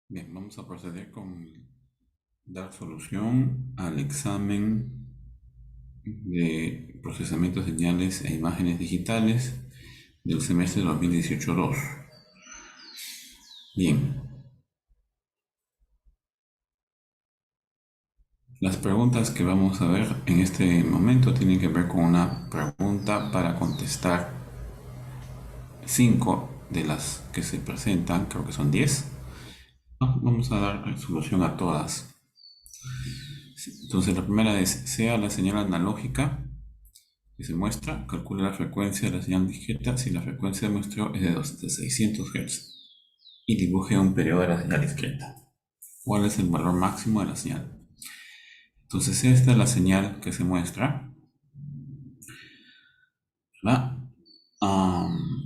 Bien, vamos a proceder con dar solución al examen de procesamiento de señales e imágenes digitales del semestre 2018-2. Bien, las preguntas que vamos a ver en este momento tienen que ver con una pregunta para contestar 5 de las que se presentan, creo que son 10. Vamos a dar solución a todas. Entonces la primera es, sea la señal analógica que se muestra, calcula la frecuencia de la señal discreta si la frecuencia de muestreo es de 600 Hz y dibuje un periodo de la señal discreta. ¿Cuál es el valor máximo de la señal? Entonces esta es la señal que se muestra, ¿verdad?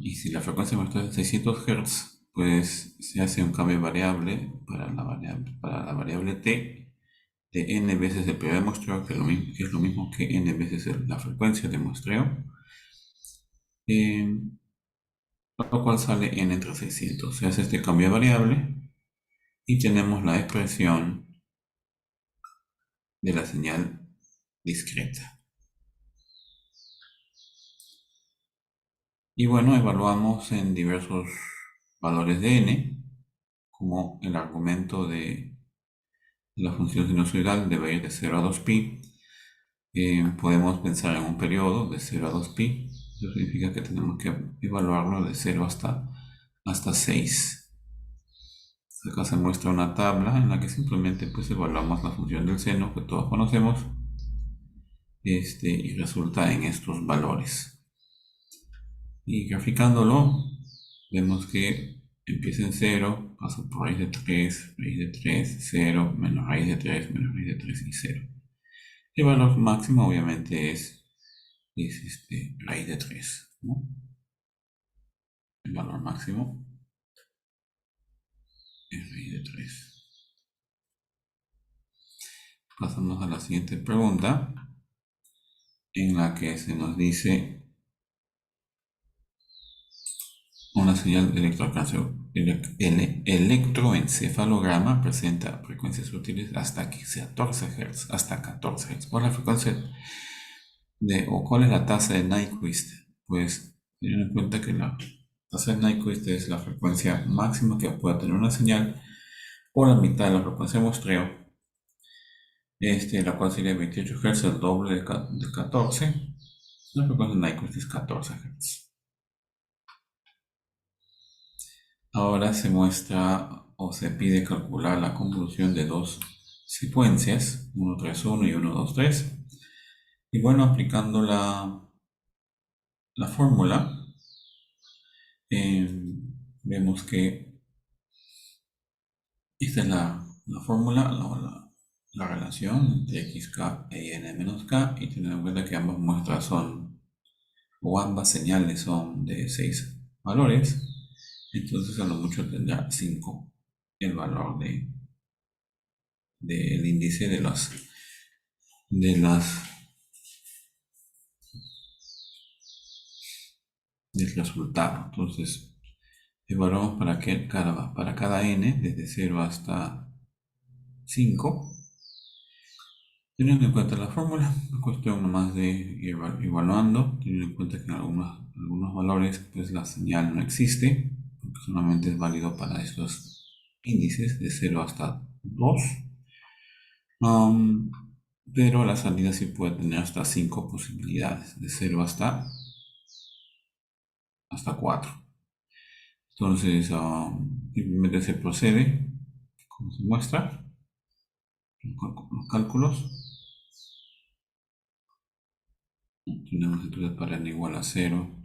Y si la frecuencia de muestreo es de 600 Hz, pues se hace un cambio variable para la variable t de n veces el periodo de muestreo, que es lo mismo que n veces la frecuencia de muestreo. Lo cual sale n entre 600. Se hace este cambio de variable y tenemos la expresión de la señal discreta. Y bueno, evaluamos en diversos valores de n, como el argumento de la función sinusoidal debe ir de 0 a 2pi. Podemos pensar en un periodo de 0 a 2pi. Eso significa que tenemos que evaluarlo de 0 hasta 6. Acá se muestra una tabla en la que simplemente pues evaluamos la función del seno que todos conocemos y resulta en estos valores. Y graficándolo, vemos que empieza en 0, pasa por raíz de 3, 0, menos raíz de 3, menos raíz de 3 y 0. El valor máximo obviamente es raíz de 3, ¿no? El valor máximo es raíz de 3. Pasamos a la siguiente pregunta, en la que se nos dice una señal de electroencefalograma presenta frecuencias útiles hasta 14 Hz, hasta 14 Hz. ¿Cuál es la frecuencia o cuál es la tasa de Nyquist? Pues teniendo en cuenta que la tasa de Nyquist es la frecuencia máxima que pueda tener una señal por la mitad de la frecuencia de muestreo, la cual sería 28 Hz, el doble de 14. La frecuencia de Nyquist es 14 Hz. Ahora se muestra o se pide calcular la convolución de dos secuencias, 131 y 123. Y bueno, aplicando la fórmula, eh, vemos que esta es la fórmula, la relación entre xk e n menos k, y teniendo en cuenta que ambas muestras o ambas señales son de 6 valores, entonces a lo mucho tendrá 5 el valor del índice de las del resultado. Entonces, evaluamos para cada n, desde 0 hasta 5, teniendo en cuenta la fórmula. Es cuestión nomás de ir evaluando, teniendo en cuenta que en algunos valores pues la señal no existe, porque solamente es válido para estos índices de 0 hasta 2. Um, pero la salida sí puede tener hasta 5 posibilidades, de 0 hasta 4. Entonces, simplemente se procede, como se muestra, los cálculos. Tenemos entonces para n igual a 0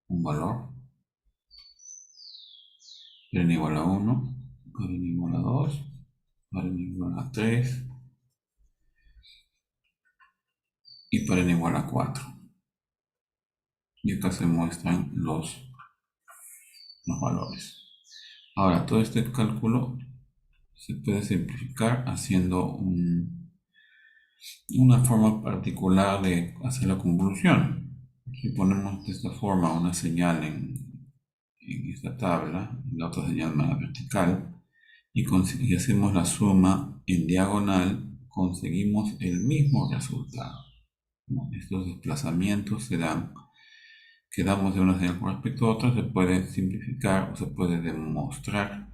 un valor, para n igual a 1, para n igual a 2, para n igual a 3 y para n igual a 4. Y acá se muestran los valores. Ahora, todo este cálculo se puede simplificar haciendo una forma particular de hacer la convolución. Si ponemos de esta forma una señal en esta tabla, la otra señal vertical, y hacemos la suma en diagonal, conseguimos el mismo resultado, ¿no? Estos desplazamientos se dan, quedamos de una señal con respecto a otra, se puede simplificar o se puede demostrar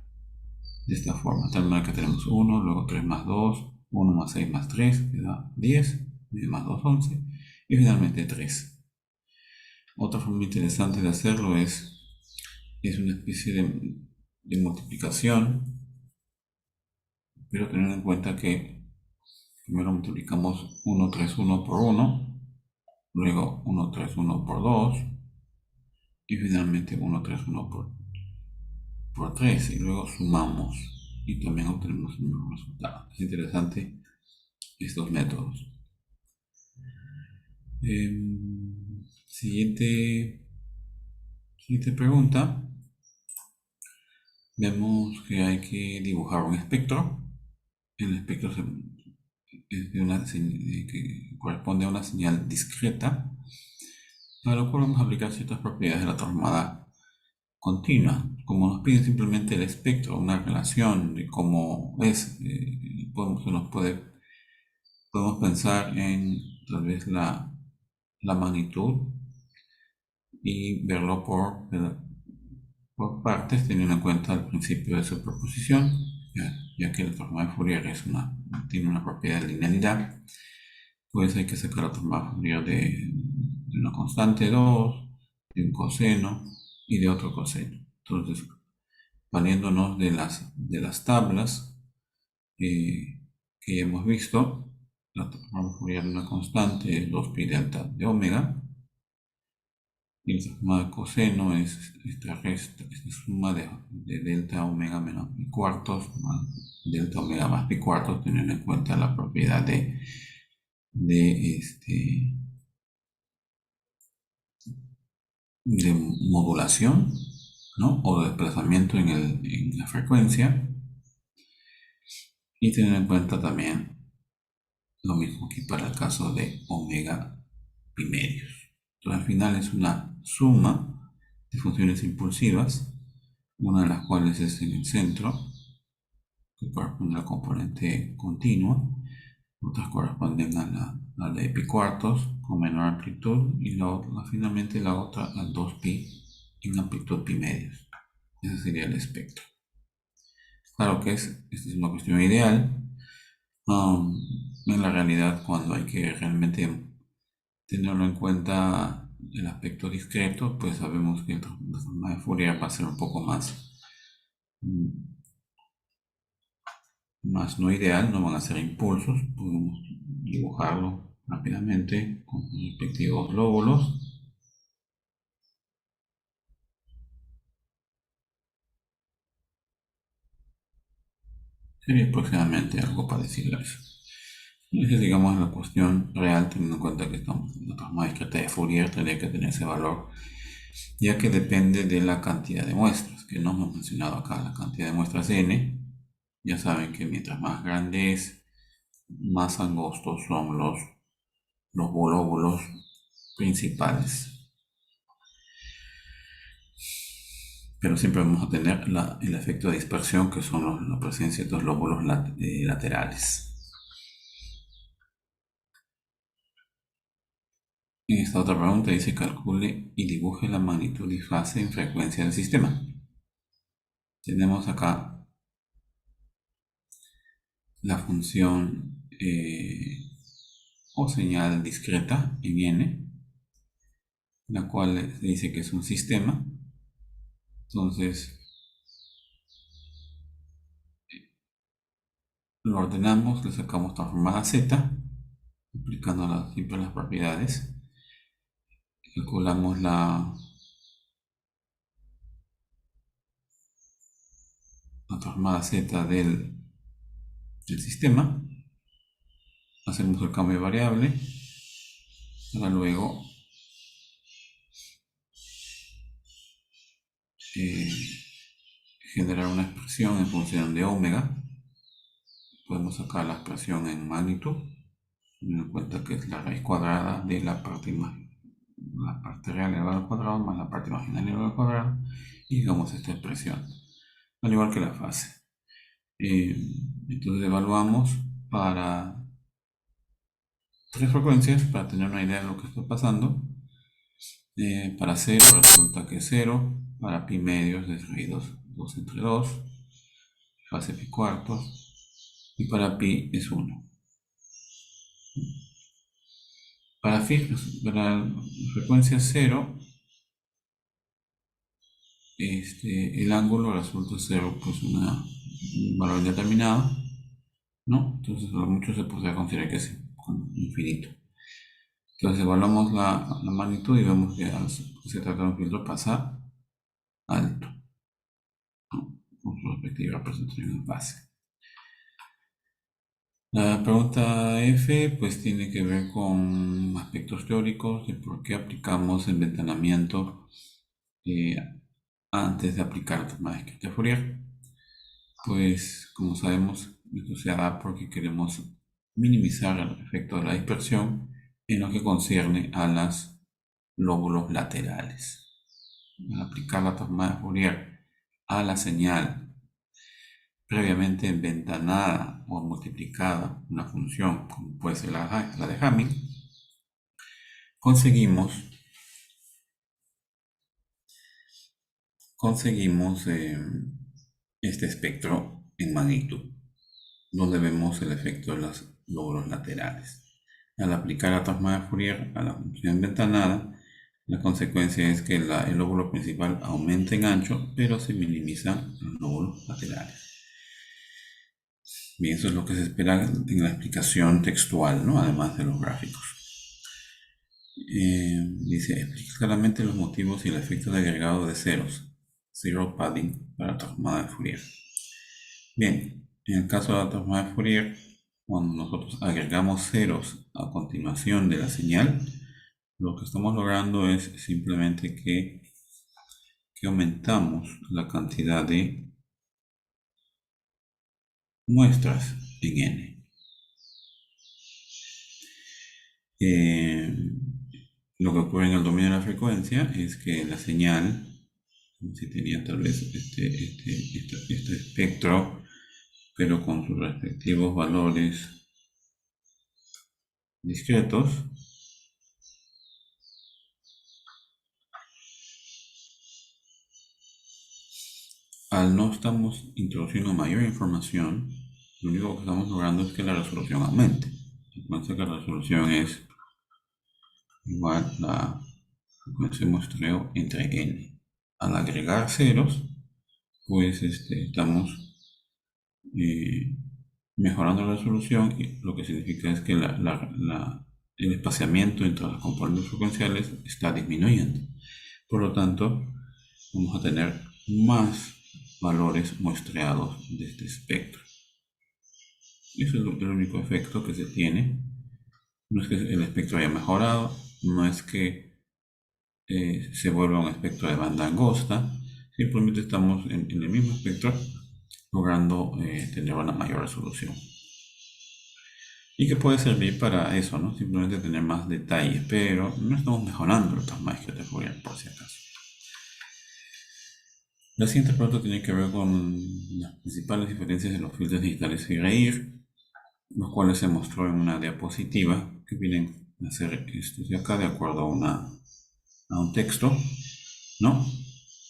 de esta forma, de tal manera que tenemos 1, luego 3 más 2, 1 más 6 más 3, que da 10, 10 más 2, 11, y finalmente 3. Otra forma interesante de hacerlo es una especie de multiplicación, pero teniendo en cuenta que primero multiplicamos 1, 3, 1 por 1, luego 1, 3, 1 por 2, y finalmente 1, 3, 1 por 3, y luego sumamos, y también obtenemos el mismo resultado. Es interesante estos métodos. Siguiente pregunta. Vemos que hay que dibujar un espectro. El espectro es que corresponde a una señal discreta, para lo cual vamos a aplicar ciertas propiedades de la transformada continua. Como nos piden simplemente el espectro, una relación de cómo es, podemos pensar en tal vez la magnitud y verlo por partes, teniendo en cuenta el principio de superposición, ya que la transformada de Fourier tiene una propiedad de linealidad, pues hay que sacar la transformada de Fourier de una constante 2, de un coseno y de otro coseno. Entonces, valiéndonos de las tablas que ya hemos visto, la transformada de Fourier de una constante es 2pi delta de omega, y la suma de coseno es esta suma de delta omega menos pi cuartos más delta omega más pi cuartos, teniendo en cuenta la propiedad de modulación, ¿no? O de desplazamiento en la frecuencia, y tener en cuenta también lo mismo que para el caso de omega pi medios. Entonces al final es una suma de funciones impulsivas, una de las cuales es en el centro, que corresponde al componente continuo, otras corresponden a la de pi cuartos con menor amplitud, y finalmente la otra al 2pi en amplitud pi medios. Ese sería el espectro. Claro que esta es una cuestión ideal. En la realidad, cuando hay que realmente tenerlo en cuenta el aspecto discreto, pues sabemos que la transformada de Fourier va a ser un poco más no ideal, no van a ser impulsos, podemos dibujarlo rápidamente con sus respectivos lóbulos. Sería aproximadamente algo parecido a eso. Esa es, digamos, la cuestión real, teniendo en cuenta que la transformada discreta de Fourier tendría que tener ese valor, ya que depende de la cantidad de muestras, que no hemos mencionado acá. La cantidad de muestras n, ya saben que mientras más grande es, más angostos son los lóbulos principales. Pero siempre vamos a tener el efecto de dispersión, que son la presencia de dos lóbulos laterales. En esta otra pregunta dice: calcule y dibuje la magnitud y fase en frecuencia del sistema. Tenemos acá la función o señal discreta en n, la cual se dice que es un sistema. Entonces lo ordenamos, le sacamos transformada z, aplicando siempre las propiedades. Calculamos la transformada z del sistema, hacemos el cambio de variable para luego generar una expresión en función de omega. Podemos sacar la expresión en magnitud, teniendo en cuenta que es la raíz cuadrada de la parte la parte real elevado al cuadrado más la parte marginal elevado al cuadrado, y digamos esta expresión, al igual que la fase. Entonces evaluamos para tres frecuencias para tener una idea de lo que está pasando. Para 0 resulta que 0, para pi medios es raíz 2 entre 2, fase pi cuartos, y para pi es 1. Para la frecuencia 0, el ángulo resulta 0, pues un valor indeterminado, ¿no? Entonces a lo mucho se podría considerar que es infinito. Entonces evaluamos la magnitud y vemos que se trata de un filtro pasar alto, ¿no? Con su respectiva representación en fase. La pregunta F pues tiene que ver con aspectos teóricos de por qué aplicamos el enventanamiento antes de aplicar la toma de Fourier. Pues como sabemos, esto se da porque queremos minimizar el efecto de la dispersión en lo que concierne a los lóbulos laterales. Al aplicar la toma de Fourier a la señal previamente enventanada o multiplicada, una función como puede ser la de Hamming, conseguimos este espectro en magnitud, donde vemos el efecto de los lóbulos laterales. Al aplicar la transformada de Fourier a la función enventanada, la consecuencia es que el lóbulo principal aumenta en ancho, pero se minimizan los lóbulos laterales. Bien, eso es lo que se espera en la explicación textual, ¿no? Además de los gráficos. Dice, explica claramente los motivos y el efecto de agregado de ceros, zero padding, para la transformada de Fourier. Bien, en el caso de la transformada de Fourier, cuando nosotros agregamos ceros a continuación de la señal, lo que estamos logrando es simplemente que aumentamos la cantidad de muestras en n. Lo que ocurre en el dominio de la frecuencia es que la señal, si tenía tal vez este espectro, pero con sus respectivos valores discretos, al no estamos introduciendo mayor información, lo único que estamos logrando es que la resolución aumente. Recuerden que la resolución es igual a la frecuencia de muestreo entre n. Al agregar ceros, pues estamos mejorando la resolución, y lo que significa es que el espaciamiento entre las componentes frecuenciales está disminuyendo. Por lo tanto, vamos a tener más valores muestreados de este espectro. Eso es el único efecto que se tiene. No es que el espectro haya mejorado, no es que se vuelva un espectro de banda angosta, simplemente estamos en el mismo espectro logrando tener una mayor resolución. Y que puede servir para eso, ¿no? Simplemente tener más detalles, pero no estamos mejorando los tamaños que te Fourier, por si acaso. La siguiente pregunta tiene que ver con las principales diferencias de los filtros digitales Fourier, los cuales se mostró en una diapositiva que vienen a ser estos de acá de acuerdo a un texto, ¿no?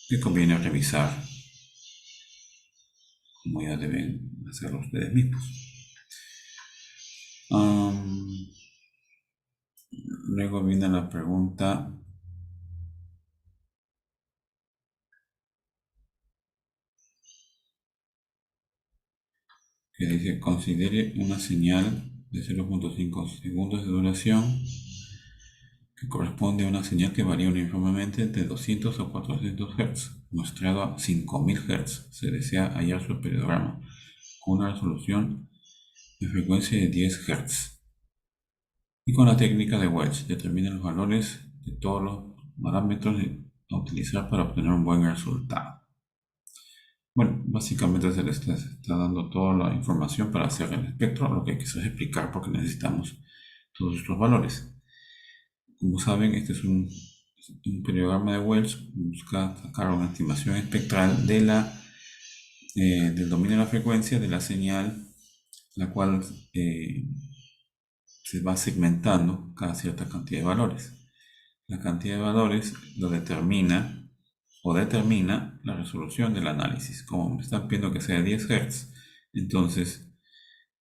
Que conviene revisar, como ya deben hacerlo ustedes mismos. Luego viene la pregunta que dice, considere una señal de 0.5 segundos de duración que corresponde a una señal que varía uniformemente entre 200 a 400 Hz, mostrado a 5000 Hz. Se desea hallar su periodrama con una resolución de frecuencia de 10 Hz. Y con la técnica de Welch, determina los valores de todos los parámetros a utilizar para obtener un buen resultado. Bueno, básicamente se le está dando toda la información para hacer el espectro. Lo que hay que hacer es explicar por qué necesitamos todos estos valores. Como saben, este es un periodograma de Wells, busca sacar una estimación espectral del dominio de la frecuencia de la señal, la cual se va segmentando cada cierta cantidad de valores. La cantidad de valores lo determina o determina la resolución del análisis. Como me están pidiendo que sea 10 Hz, entonces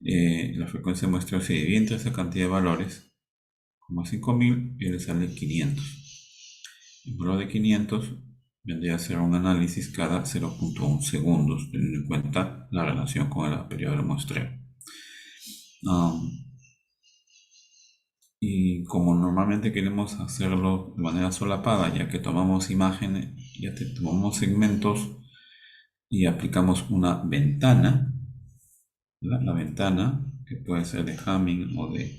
la frecuencia de muestreo se divide entre esa cantidad de valores, como 5000, y le sale 500. El valor de 500 vendría a ser un análisis cada 0.1 segundos, teniendo en cuenta la relación con el periodo de muestreo. Y como normalmente queremos hacerlo de manera solapada, ya que tomamos imágenes, ya que tomamos segmentos y aplicamos una ventana, ¿verdad? La ventana, que puede ser de Hamming o de,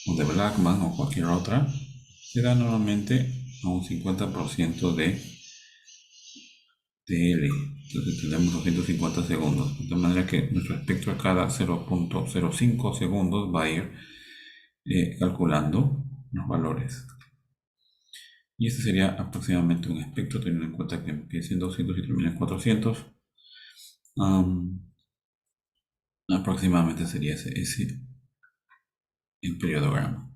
o de Blackman o cualquier otra, se da normalmente a un 50% de L. Entonces tenemos 250 segundos, de manera que nuestro espectro a cada 0.05 segundos va a ir calculando los valores. Y este sería aproximadamente un espectro, teniendo en cuenta que empieza en 200 y termina en 400. Aproximadamente sería ese el periodograma.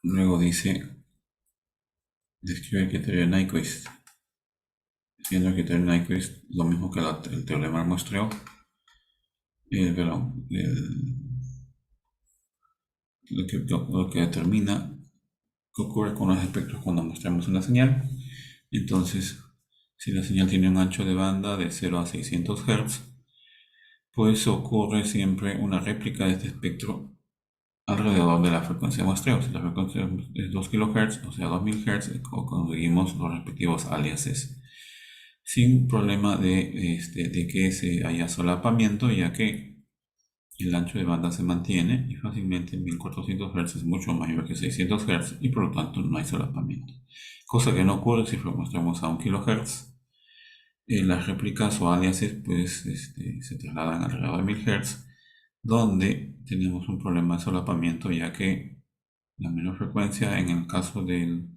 Luego dice, describe el criterio de Nyquist. Siendo el criterio de Nyquist lo mismo que el teorema del muestreo. Lo que determina qué ocurre con los espectros cuando mostramos una señal. Entonces, si la señal tiene un ancho de banda de 0 a 600 Hz, pues ocurre siempre una réplica de este espectro alrededor de la frecuencia de muestreo. Si la frecuencia es 2 kHz, o sea 2000 Hz, conseguimos los respectivos aliases sin problema de que haya solapamiento, ya que el ancho de banda se mantiene y fácilmente 1400 Hz es mucho mayor que 600 Hz y por lo tanto no hay solapamiento. Cosa que no ocurre si lo mostramos a 1 kHz. Las réplicas o aliases pues se trasladan alrededor de 1000 Hz, donde tenemos un problema de solapamiento, ya que la menor frecuencia en el caso del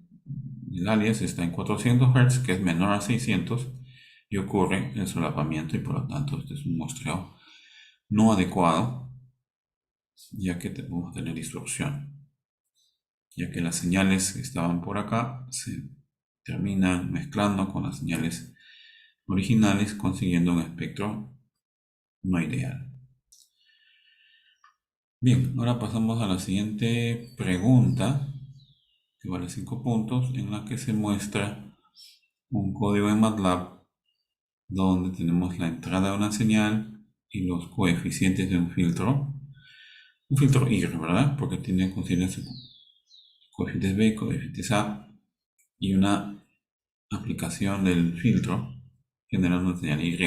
alias está en 400 Hz, que es menor a 600, y ocurre el solapamiento y por lo tanto este es un muestreo no adecuado, ya que vamos a tener distorsión, ya que las señales que estaban por acá se terminan mezclando con las señales originales, consiguiendo un espectro no ideal. Bien, ahora pasamos a la siguiente pregunta, que vale 5 puntos, en la que se muestra un código en MATLAB donde tenemos la entrada de una señal y los coeficientes de un filtro Y, ¿verdad? Porque tiene coeficientes B, coeficientes A y una aplicación del filtro generando una señal Y.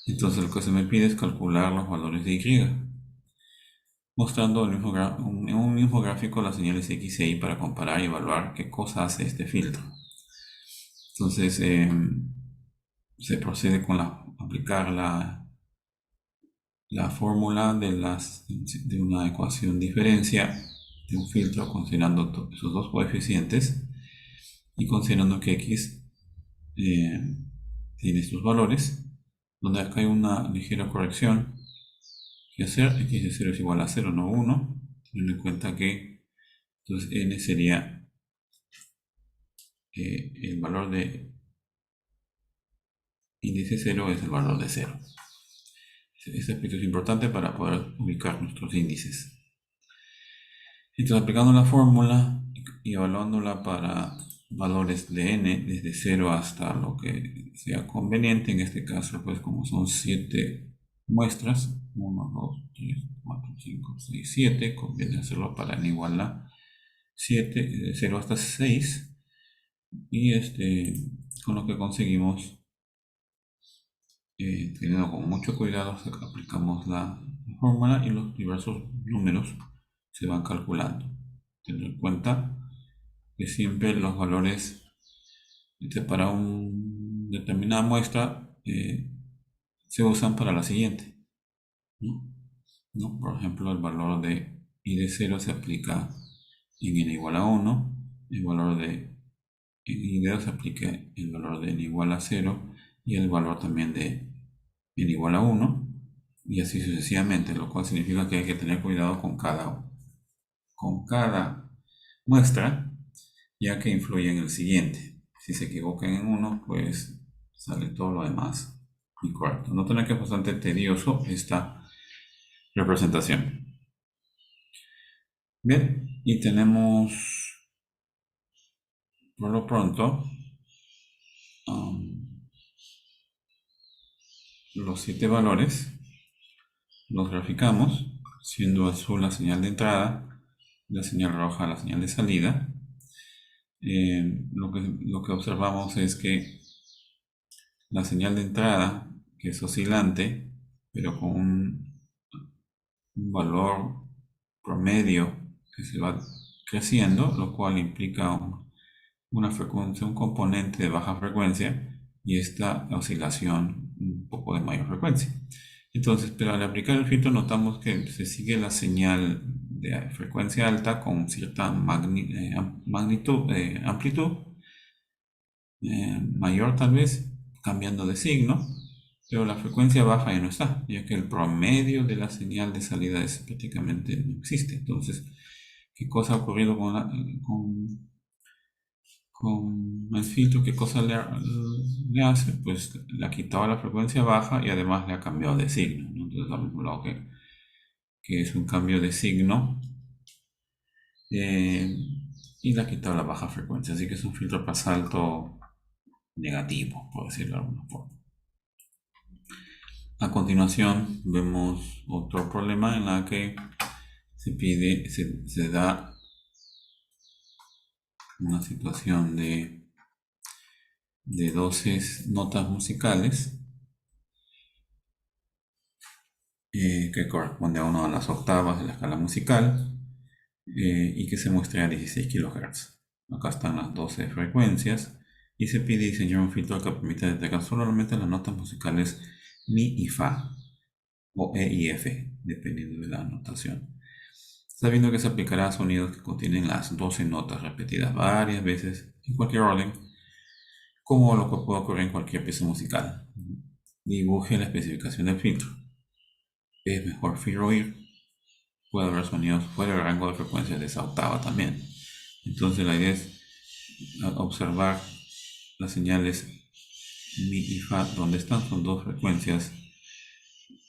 Entonces lo que se me pide es calcular los valores de Y, mostrando en un mismo gráfico las señales X e Y para comparar y evaluar qué cosa hace este filtro. Entonces se procede con aplicar la fórmula de una ecuación diferencia de un filtro considerando esos dos coeficientes y considerando que X tiene estos valores, donde acá hay una ligera corrección que hacer. X de 0 es igual a 0, no 1, teniendo en cuenta que entonces n sería el valor de índice 0 es el valor de 0. Este aspecto es importante para poder ubicar nuestros índices. Entonces, aplicando la fórmula y evaluándola para valores de n desde 0 hasta lo que sea conveniente, en este caso, pues como son 7 muestras, 1, 2, 3, 4, 5, 6, 7, conviene hacerlo para n igual a 7, de 0 hasta 6, y con lo que conseguimos, teniendo con mucho cuidado, aplicamos la fórmula y los diversos números se van calculando, teniendo en cuenta que siempre los valores para una determinada muestra se usan para la siguiente, ¿no? ¿No? Por ejemplo, el valor de I de 0 se aplica en n igual a 1, el valor de I de 2 se aplica el valor de n igual a 0 y el valor también de n igual a 1 y así sucesivamente, lo cual significa que hay que tener cuidado con cada muestra, ya que influye en el siguiente. Si se equivocan en uno, pues sale todo lo demás incorrecto. Noten que es bastante tedioso esta representación. Bien, y tenemos por lo pronto los 7 valores. Los graficamos, siendo azul la señal de entrada, la señal roja la señal de salida. Lo que observamos es que la señal de entrada, que es oscilante, pero con un valor promedio que se va creciendo, lo cual implica una frecuencia, un componente de baja frecuencia y esta oscilación un poco de mayor frecuencia. Entonces, pero al aplicar el filtro notamos que se sigue la señal de frecuencia alta con cierta amplitud mayor tal vez, cambiando de signo, pero la frecuencia baja ya no está, ya que el promedio de la señal de salida prácticamente no existe. Entonces, ¿qué cosa ha ocurrido con el filtro? ¿Qué cosa le hace? Pues le ha quitado la frecuencia baja y además le ha cambiado de signo, ¿no? Entonces, al mismo lado que es un cambio de signo y le ha quitado la baja frecuencia. Así que es un filtro pasalto negativo, por decirlo de alguna forma. A continuación vemos otro problema en la que se da una situación de 12 notas musicales que corresponde a una de las octavas de la escala musical y que se muestra a 16 kHz. Acá están las 12 frecuencias y se pide diseñar un filtro que permita detectar solamente las notas musicales Mi y Fa o E y F, dependiendo de la notación. Sabiendo que se aplicará a sonidos que contienen las 12 notas repetidas varias veces en cualquier orden, como lo que puede ocurrir en cualquier pieza musical. Dibuje la especificación del filtro. Es mejor oír. Puede haber sonidos fuera del rango de frecuencias de esa octava también. Entonces la idea es observar las señales Mi y Fa donde están, son dos frecuencias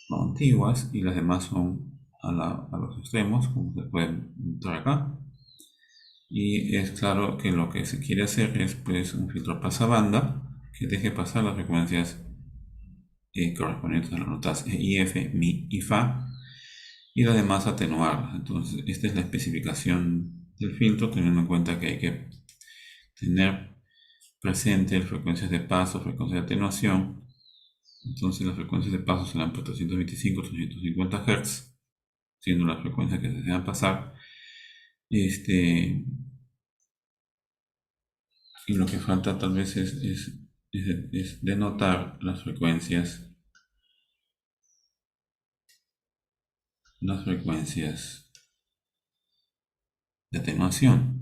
antiguas y las demás son a los extremos, como se pueden notar acá. Y es claro que lo que se quiere hacer es pues un filtro pasabanda que deje pasar las frecuencias correspondientes a las notas E y F, Mi y Fa y las demás atenuarlas. Entonces esta es la especificación del filtro, teniendo en cuenta que hay que tener presente las frecuencias de paso, frecuencias de atenuación. Entonces las frecuencias de paso serán por 325-350 Hz, siendo las frecuencias que se desean pasar. Y lo que falta tal vez es denotar las frecuencias de atenuación.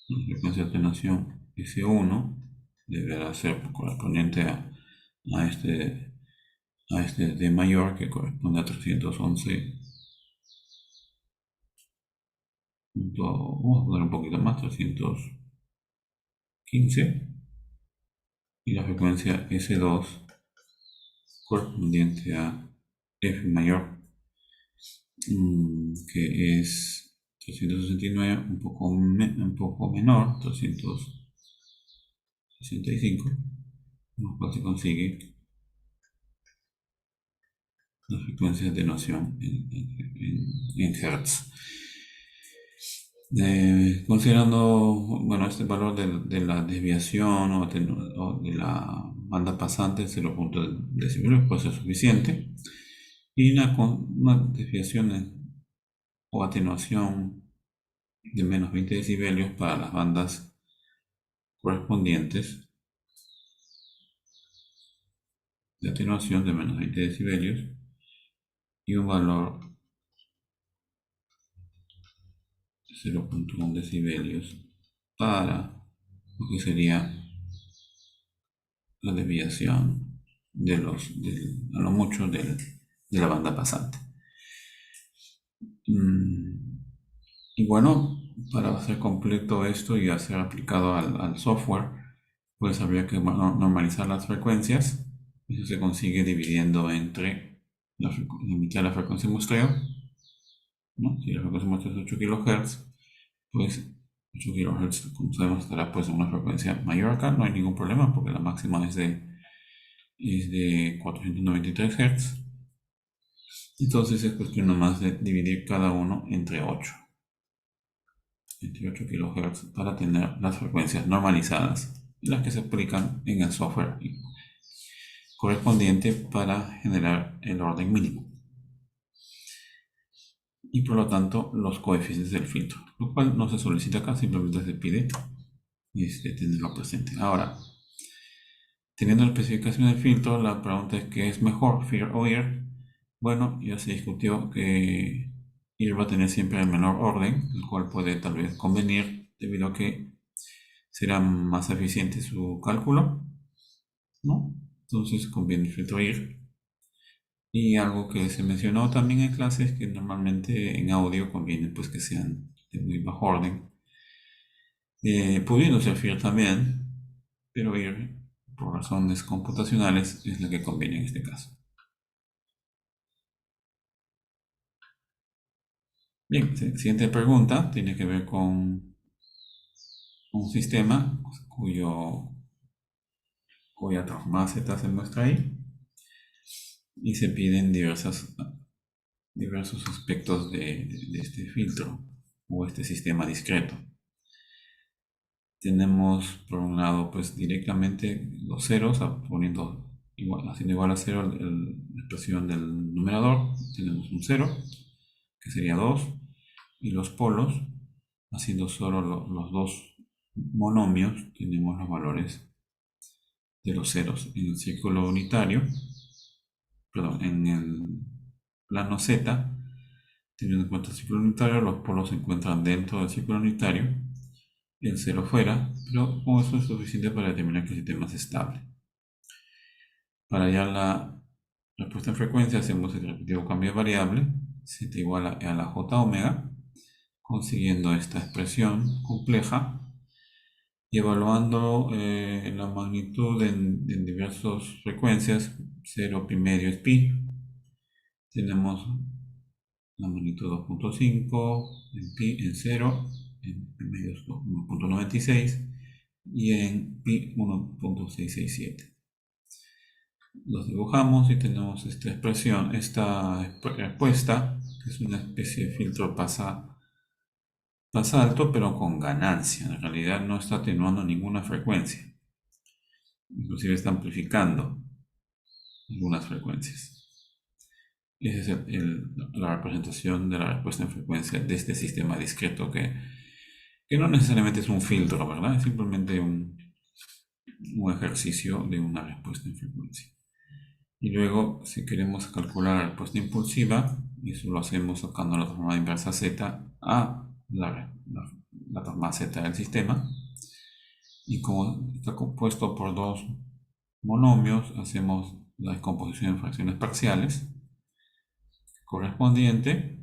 La frecuencia de atenuación S1 deberá ser correspondiente a este D mayor, que corresponde a 311. Vamos a poner un poquito más, 315, y la frecuencia S2 correspondiente a F mayor, que es 369, un poco menor, 365, lo cual se consigue la frecuencia de atenuación en Hertz. Considerando bueno, este valor de la desviación o de la banda pasante, 0.10 decibelios puede ser suficiente, y una desviación o atenuación de menos 20 decibelios para las bandas correspondientes de atenuación de menos 20 decibelios y un valor de 0.1 decibelios para lo que sería la desviación a lo mucho de la banda pasante. Y bueno, para hacer completo esto y hacer aplicado al software, pues habría que normalizar las frecuencias. Eso se consigue dividiendo entre la mitad de la frecuencia de muestreo, ¿no? Si la frecuencia de muestreo es 8 kHz, pues 8 kHz, como sabemos, estará pues en una frecuencia mayor acá, no hay ningún problema porque la máxima es de 493 Hz. Entonces es cuestión nomás de dividir cada uno entre 8 kHz para tener las frecuencias normalizadas, las que se aplican en el software correspondiente para generar el orden mínimo y por lo tanto los coeficientes del filtro, lo cual no se solicita acá, simplemente se pide tenerlo presente. Ahora, teniendo la especificación del filtro, la pregunta es: ¿qué es mejor, FEAR o IR? Bueno, ya se discutió que IR va a tener siempre el menor orden, el cual puede tal vez convenir debido a que será más eficiente su cálculo, ¿no? Entonces conviene el filtro IR. Y algo que se mencionó también en clases, que normalmente en audio conviene pues que sean de muy bajo orden, pudiendo ser FEAR también, pero IR por razones computacionales es la que conviene en este caso. Bien, siguiente pregunta tiene que ver con un sistema cuya transformada Z se muestra ahí y se piden diversos aspectos de este filtro o este sistema discreto. Tenemos por un lado pues directamente los ceros, haciendo igual a cero la expresión del numerador, tenemos un 0 que sería 2, y los polos, haciendo solo los dos monomios, tenemos los valores de los ceros en el círculo unitario, perdón, en el plano Z. Teniendo en cuenta el círculo unitario, los polos se encuentran dentro del círculo unitario, el 0 fuera, pero con eso es suficiente para determinar que el sistema es estable. Para hallar la respuesta en frecuencia, hacemos el respectivo cambio de variable, z igual a la j omega, consiguiendo esta expresión compleja y evaluando la magnitud en diversas frecuencias. 0 pi medio es pi, tenemos la magnitud 2.5, en pi en 0, en pi medio es 1.96 y en pi 1.667. Los dibujamos y tenemos esta expresión, esta respuesta, que es una especie de filtro pasa alto pero con ganancia. En realidad no está atenuando ninguna frecuencia, inclusive está amplificando algunas frecuencias. Esa es la representación de la respuesta en frecuencia de este sistema discreto que no necesariamente es un filtro, ¿verdad? Es simplemente un ejercicio de una respuesta en frecuencia. Y luego, si queremos calcular la respuesta impulsiva, eso lo hacemos sacando la transformada inversa z a la transformada z del sistema. Y como está compuesto por dos monomios, hacemos la descomposición en fracciones parciales correspondiente.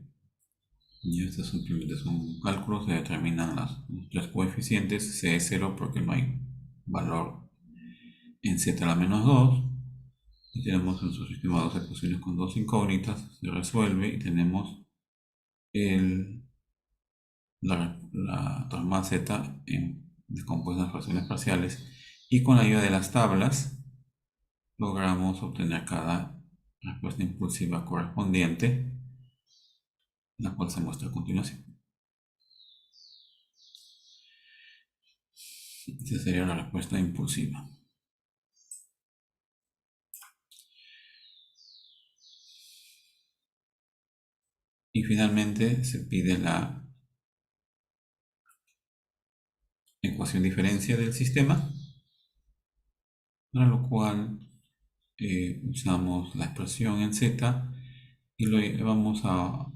Y estos simplemente son cálculos, se determinan los tres coeficientes. C es 0 porque no hay valor en z a la menos 2. Y tenemos nuestro sistema dos ecuaciones con dos incógnitas, se resuelve y tenemos la transformada z descompuesta en fracciones parciales, y con la ayuda de las tablas logramos obtener cada respuesta impulsiva correspondiente, la cual se muestra a continuación. Esta sería la respuesta impulsiva. Y finalmente se pide la ecuación diferencia del sistema, para lo cual usamos la expresión en z y lo llevamos a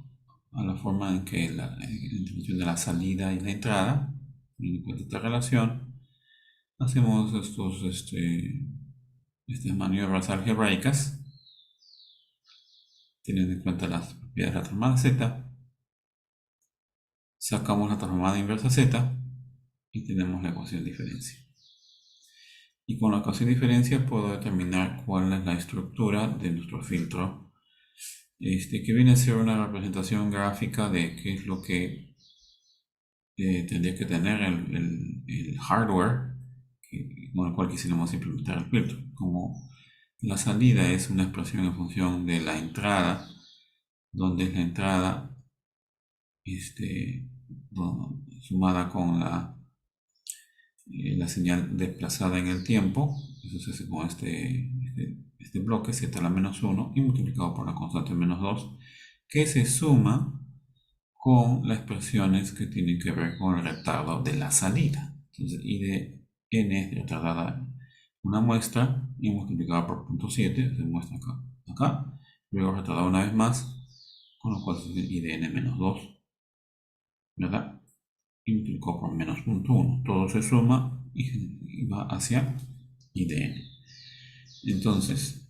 la forma en que la relación de la salida y la entrada, teniendo en cuenta esta relación, hacemos estas maniobras algebraicas, teniendo en cuenta las propiedades de la transformada z, sacamos la transformada inversa z y tenemos la ecuación de diferencia. Y con la ecuación de diferencia puedo determinar cuál es la estructura de nuestro filtro, que viene a ser una representación gráfica de qué es lo que tendría que tener el hardware con el cual quisiéramos implementar el filtro. Como la salida es una expresión en función de la entrada, donde es la entrada sumada con la señal desplazada en el tiempo, eso se hace con este bloque z a la menos 1 y multiplicado por la constante menos 2, que se suma con las expresiones que tienen que ver con el retardo de la salida. Entonces, I de n es retardada una muestra y multiplicada por 0.7, se muestra acá, luego retardada una vez más, con lo cual es I de n menos 2, ¿verdad? Y multiplicado por menos 0.1. Todo se suma y va hacia I de n. Entonces,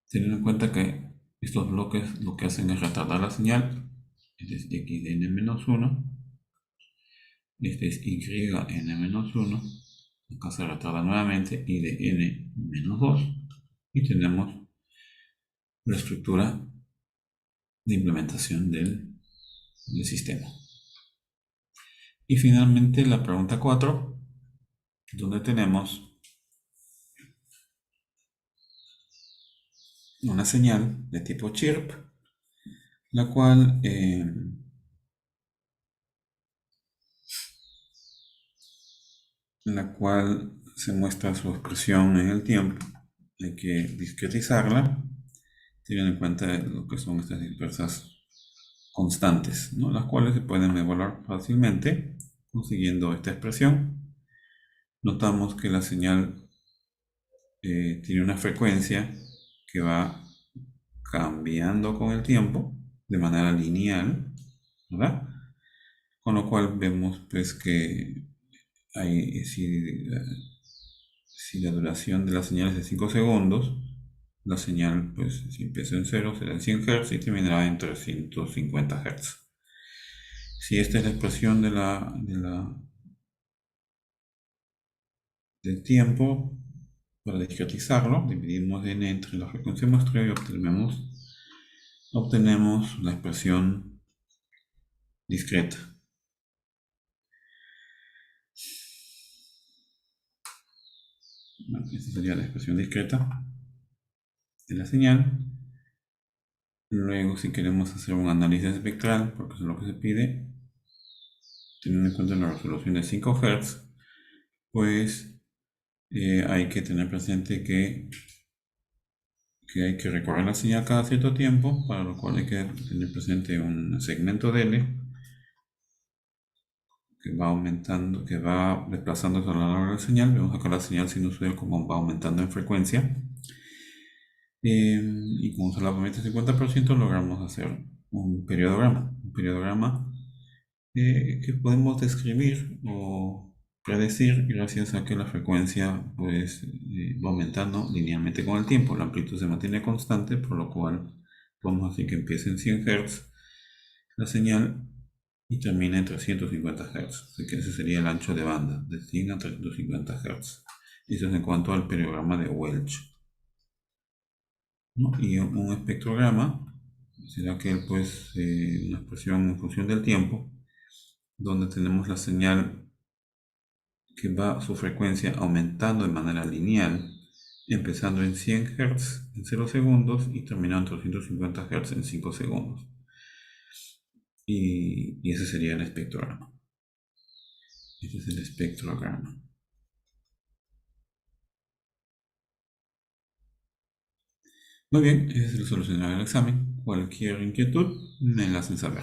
teniendo en cuenta que estos bloques lo que hacen es retardar la señal, este es x de n menos 1, este es y n menos 1, acá se retarda nuevamente y de n menos 2, y tenemos la estructura de implementación del sistema. Y finalmente la pregunta 4, donde tenemos una señal de tipo chirp, la cual se muestra su expresión en el tiempo. Hay que discretizarla, teniendo en cuenta lo que son estas dispersas constantes, ¿no? Las cuales se pueden evaluar fácilmente consiguiendo esta expresión. Notamos que la señal tiene una frecuencia que va cambiando con el tiempo de manera lineal, ¿verdad? Con lo cual vemos pues que si la duración de la señal es de 5 segundos, la señal pues si empieza en 0 será en 100 Hz y terminará en 350 Hz. Si esta es la expresión del tiempo, para discretizarlo, dividimos n entre la frecuencia muestra y obtenemos la expresión discreta. Bueno, esta sería la expresión discreta de la señal. Luego, si queremos hacer un análisis espectral, porque eso es lo que se pide, teniendo en cuenta la resolución de 5 Hz, pues hay que tener presente que hay que recorrer la señal cada cierto tiempo, para lo cual hay que tener presente un segmento de L que va aumentando, que va desplazándose a lo largo de la señal. Vemos acá la señal sinusoidal como va aumentando en frecuencia. Y como se la permite el 50%, logramos hacer un periodograma que podemos describir o predecir gracias a que la frecuencia pues, va aumentando linealmente con el tiempo. La amplitud se mantiene constante, por lo cual podemos decir que empieza en 100 Hz la señal y termina en 350 Hz. Así que ese sería el ancho de banda, de 100 a 350 Hz. Eso es en cuanto al periodograma de Welch, ¿no? Y un espectrograma será que pues una expresión en función del tiempo, donde tenemos la señal que va su frecuencia aumentando de manera lineal, empezando en 100 Hz en 0 segundos y terminando en 350 Hz en 5 segundos. Y ese sería el espectrograma. Este es el espectrograma. Muy bien, ese es el solucionario del examen. Cualquier inquietud me la hacen saber.